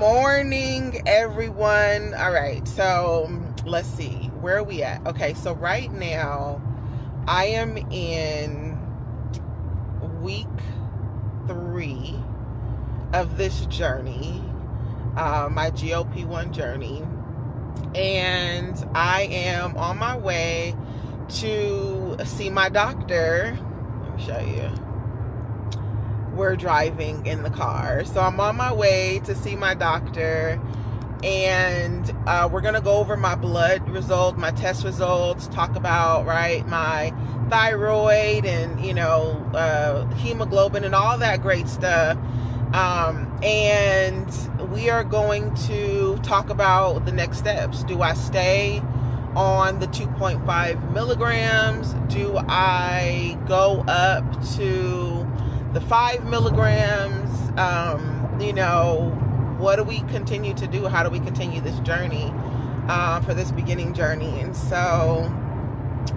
morning, everyone. All right, so let's see, where are we at? Okay, so right now I am in week 3 of this journey, my GLP-1 journey, and I am on my way to see my doctor. Let me show you. We're driving in the car, so I'm on my way to see my doctor, and we're gonna go over my blood results, my test results, talk about my thyroid and hemoglobin and all that great stuff, and we are going to talk about the next steps. Do I stay on the 2.5 milligrams? Do I go up to the 5 milligrams? What do we continue to do? How do we continue this journey, for this beginning journey? And so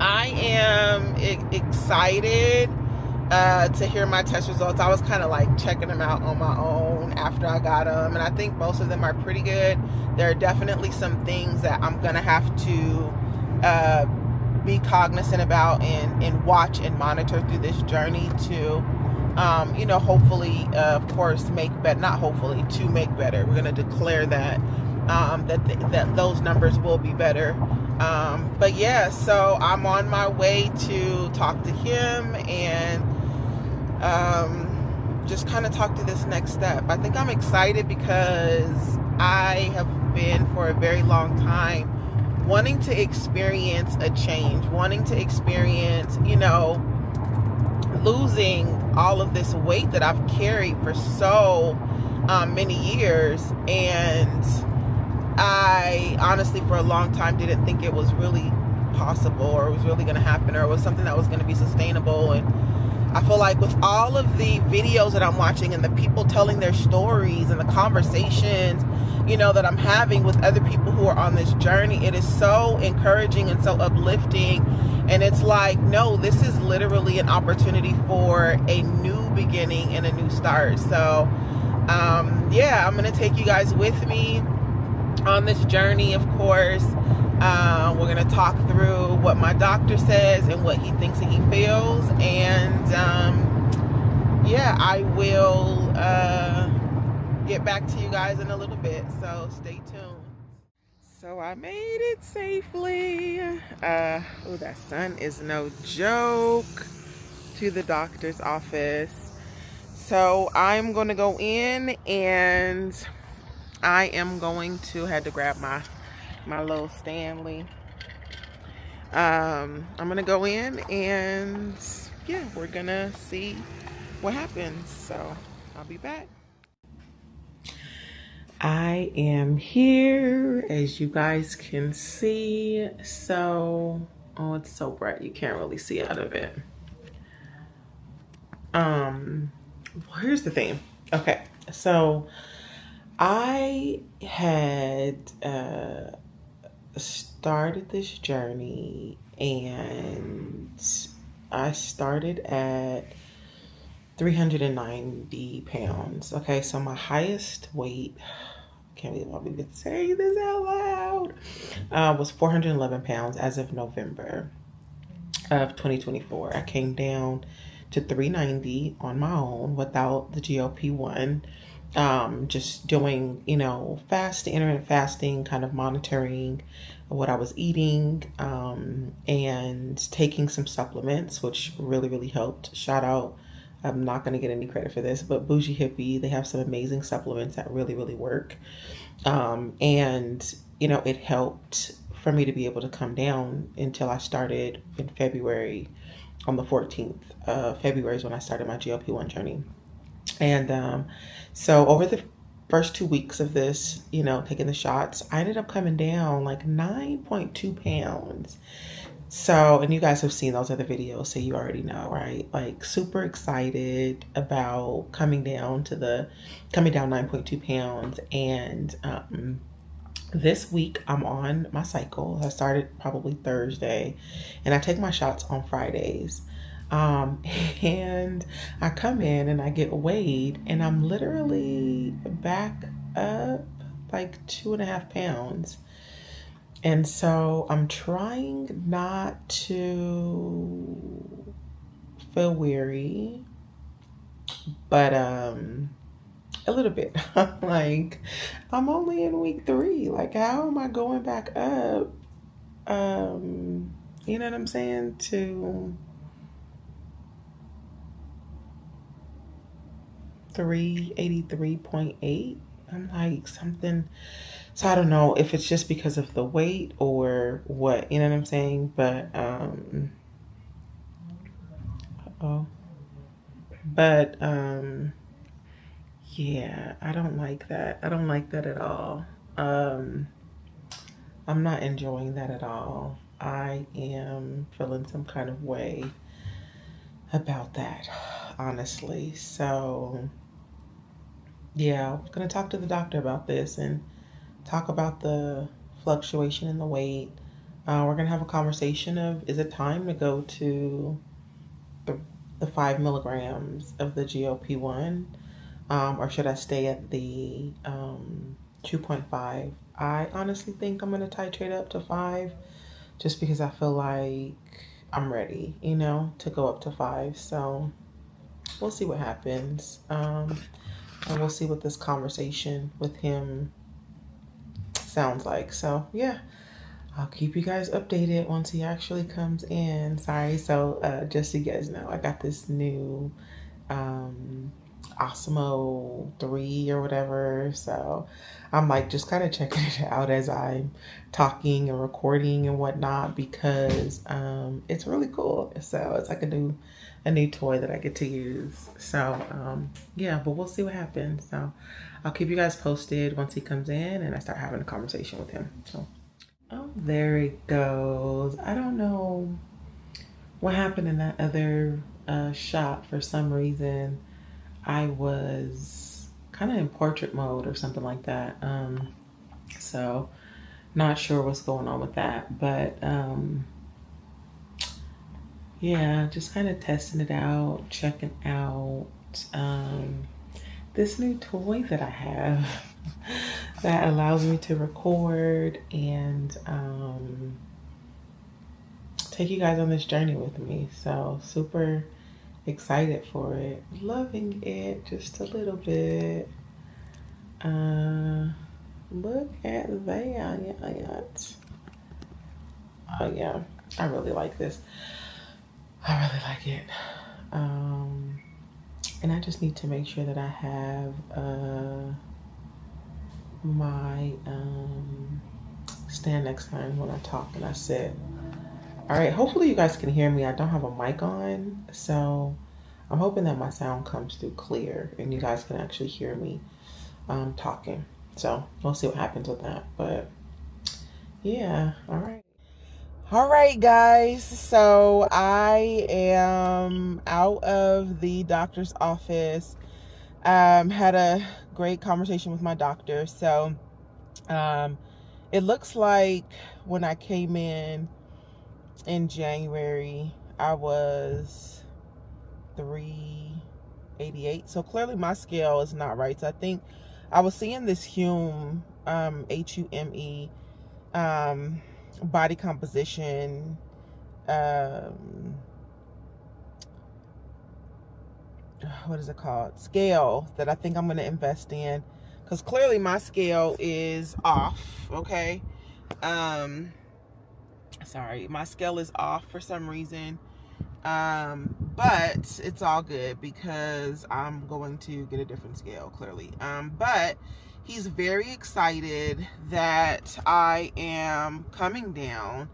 I am excited to hear my test results. I was kind of like checking them out on my own after I got them, and I think most of them are pretty good. There are definitely some things that I'm gonna have to be cognizant about and watch and monitor through this journey to hopefully, of course, to make better. We're going to declare that, that those numbers will be better. But yeah, so I'm on my way to talk to him and, just kind of talk to this next step. I think I'm excited because I have been for a very long time wanting to experience a change, wanting to experience, losing all of this weight that I've carried for so many years. And I honestly, for a long time, didn't think it was really possible, or it was really going to happen, or it was something that was going to be sustainable. And I feel like with all of the videos that I'm watching and the people telling their stories and the conversations, that I'm having with other people who are on this journey, it is so encouraging and so uplifting. And it's like, no, this is literally an opportunity for a new beginning and a new start. So, I'm going to take you guys with me on this journey, of course. We're going to talk through what my doctor says and what he thinks and he feels. And, I will get back to you guys in a little bit. So stay tuned. So I made it safely. That sun is no joke, to the doctor's office. So I'm going to go in, and I am going to had to grab my little Stanley. I'm going to go in, and we're going to see what happens. So I'll be back. I am here, as you guys can see. So, it's so bright you can't really see out of it. Here's the thing. Okay, so I had started this journey, and I started at 390 pounds. Okay, so my highest weight, can't believe I'm even saying this out loud, was 411 pounds as of November of 2024. I came down to 390 on my own without the GLP-1, just doing, intermittent fasting, kind of monitoring what I was eating, and taking some supplements, which really, really helped. Shout out, I'm not going to get any credit for this, but Bougie Hippie, they have some amazing supplements that really, really work. And, it helped for me to be able to come down until I started in February. On the 14th of February is when I started my GLP-1 journey. And so over the first 2 weeks of this, taking the shots, I ended up coming down like 9.2 pounds. So, and you guys have seen those other videos, so you already know, right? Like, super excited about coming down 9.2 pounds. And this week I'm on my cycle. I started probably Thursday, and I take my shots on Fridays. And I come in and I get weighed, and I'm literally back up like 2.5 pounds. And so I'm trying not to feel weary, but a little bit. Like, I'm only in week 3. Like, how am I going back up? You know what I'm saying? To 383.8. I'm like something. So I don't know if it's just because of the weight or what, you know what I'm saying? But oh, but yeah, I don't like that. I don't like that at all. Um, I'm not enjoying that at all. I am feeling some kind of way about that, honestly. So yeah, I'm gonna talk to the doctor about this and talk about the fluctuation in the weight. We're gonna have a conversation of, is it time to go to the, the 5 milligrams of the GLP-1, or should I stay at the 2.5? I honestly think I'm gonna titrate up to 5, just because I feel like I'm ready, to go up to 5. So we'll see what happens, and we'll see what this conversation with him sounds like. So yeah, I'll keep you guys updated once he actually comes in. Sorry. So just so you guys know, I got this new Osmo 3 or whatever. So I'm like just kind of checking it out as I'm talking and recording and whatnot, because it's really cool. So it's like a new toy that I get to use. So yeah, but we'll see what happens. So I'll keep you guys posted once he comes in and I start having a conversation with him. So oh, there it goes. I don't know what happened in that other shot. For some reason, I was kind of in portrait mode or something like that. So not sure what's going on with that, but yeah, just kind of testing it out, checking out this new toy that I have that allows me to record and take you guys on this journey with me. So super excited for it. Loving it just a little bit. Look at that. Oh yeah, I really like this. I really like it. And I just need to make sure that I have my stand next time when I talk and I sit. All right, hopefully you guys can hear me. I don't have a mic on, so I'm hoping that my sound comes through clear and you guys can actually hear me talking. So we'll see what happens with that. But yeah, all right. All right, guys. So I am out of the doctor's office. Had a great conversation with my doctor. So it looks like when I came in January, I was 388. So clearly my scale is not right. So I think I was seeing this Hume, Hume, body composition, what is it called? Scale that I think I'm going to invest in, because clearly my scale is off. Okay. Sorry, my scale is off for some reason. But it's all good because I'm going to get a different scale, clearly. But he's very excited that I am coming down.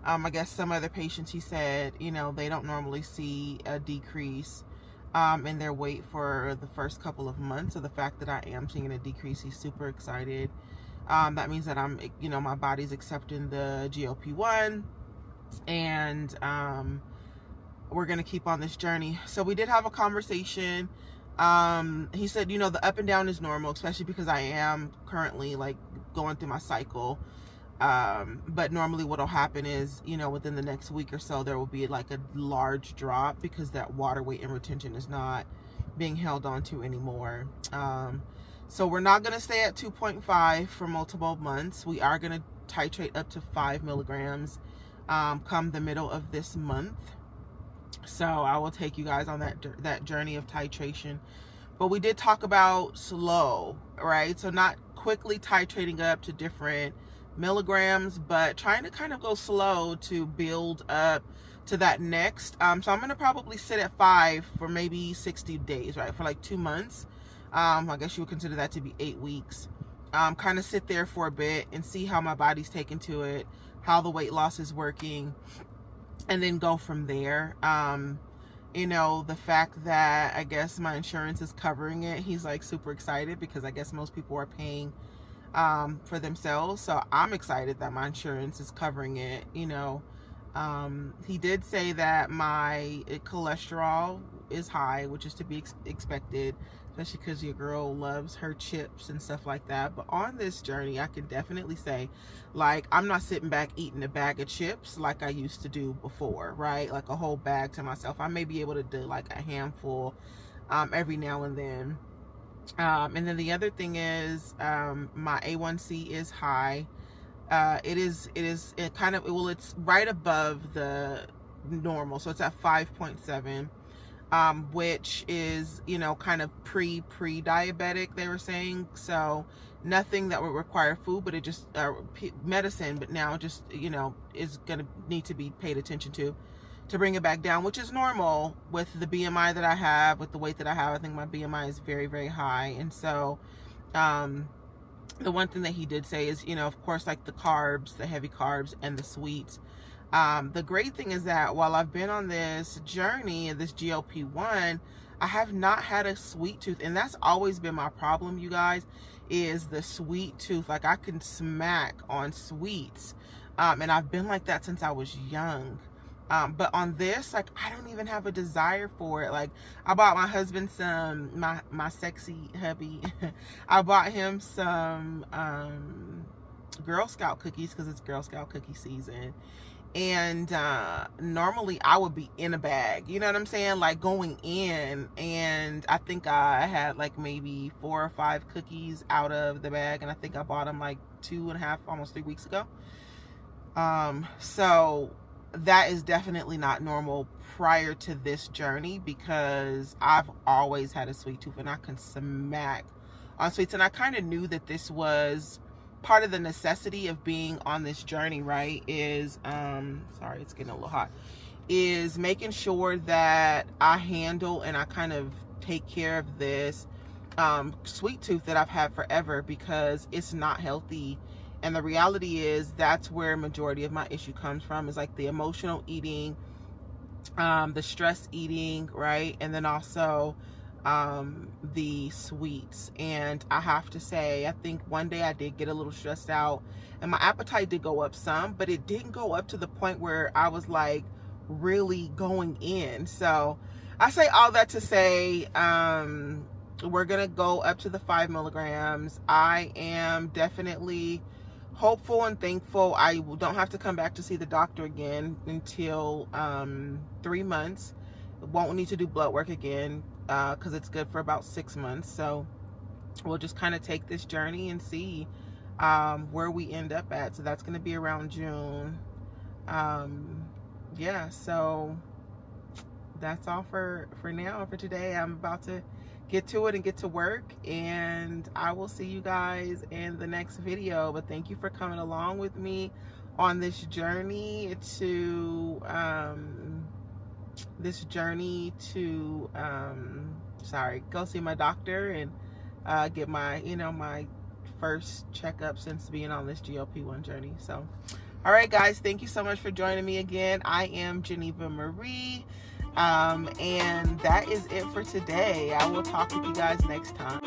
I guess some other patients, he said, they don't normally see a decrease in their weight for the first couple of months. So the fact that I am seeing a decrease, he's super excited. That means that I'm, my body's accepting the GLP-1, and we're going to keep on this journey. So we did have a conversation. He said, the up and down is normal, especially because I am currently like going through my cycle. But normally what'll happen is, within the next week or so, there will be like a large drop because that water weight and retention is not being held on to anymore. So we're not going to stay at 2.5 for multiple months. We are going to titrate up to 5 milligrams come the middle of this month. So I will take you guys on that journey of titration. But we did talk about slow, right? So not quickly titrating up to different milligrams, but trying to kind of go slow to build up to that next. So I'm going to probably sit at 5 for maybe 60 days, right? For like 2 months. I guess you would consider that to be 8 weeks. Kind of sit there for a bit and see how my body's taken to it, how the weight loss is working, and then go from there. You know, the fact that I guess my insurance is covering it, he's like super excited because I guess most people are paying for themselves. So I'm excited that my insurance is covering it. You know, he did say that my cholesterol is high, which is to be expected, especially because your girl loves her chips and stuff like that. But on this journey, I can definitely say, like, I'm not sitting back eating a bag of chips like I used to do before, right? Like a whole bag to myself. I may be able to do like a handful every now and then. And then the other thing is my A1C is high. It's right above the normal, so it's at 5.7. Which is, you know, kind of pre-diabetic, they were saying. So nothing that would require food, but it just medicine, but now just, you know, is going to need to be paid attention to bring it back down, which is normal with the BMI that I have, with the weight that I have. I think my BMI is very, very high. And so the one thing that he did say is, you know, of course, like the carbs, the heavy carbs and the sweets. The great thing is that while I've been on this journey, this GLP-1, I have not had a sweet tooth. And that's always been my problem, you guys, is the sweet tooth. Like, I can smack on sweets. And I've been like that since I was young. But on this, like, I don't even have a desire for it. Like, I bought my husband some, my sexy hubby, I bought him some Girl Scout cookies because it's Girl Scout cookie season. And normally I would be in a bag, you know what I'm saying, like going in, and I think I had like maybe 4 or 5 cookies out of the bag, and I think I bought them like 2.5, almost 3 weeks ago. So that is definitely not normal prior to this journey, because I've always had a sweet tooth and I can smack on sweets. And I kind of knew that this was part of the necessity of being on this journey, right? Is sorry, it's getting a little hot, is making sure that I handle and I kind of take care of this sweet tooth that I've had forever, because it's not healthy. And the reality is that's where majority of my issue comes from, is like the emotional eating, the stress eating, right? And then also the sweets. And I have to say, I think one day I did get a little stressed out and my appetite did go up some, but it didn't go up to the point where I was like really going in. So I say all that to say, we're gonna go up to the 5 milligrams. I am definitely hopeful and thankful I don't have to come back to see the doctor again until 3 months. Won't need to do blood work again, because it's good for about 6 months. So we'll just kind of take this journey and see where we end up at. So that's going to be around June. Yeah, so that's all for now, for today. I'm about to get to it and get to work, and I will see you guys in the next video. But thank you for coming along with me on this journey to go see my doctor and get my, my first checkup since being on this GLP-1 journey. So all right, guys, thank you so much for joining me again. I am Geneva Marie, and that is it for today. I will talk with you guys next time.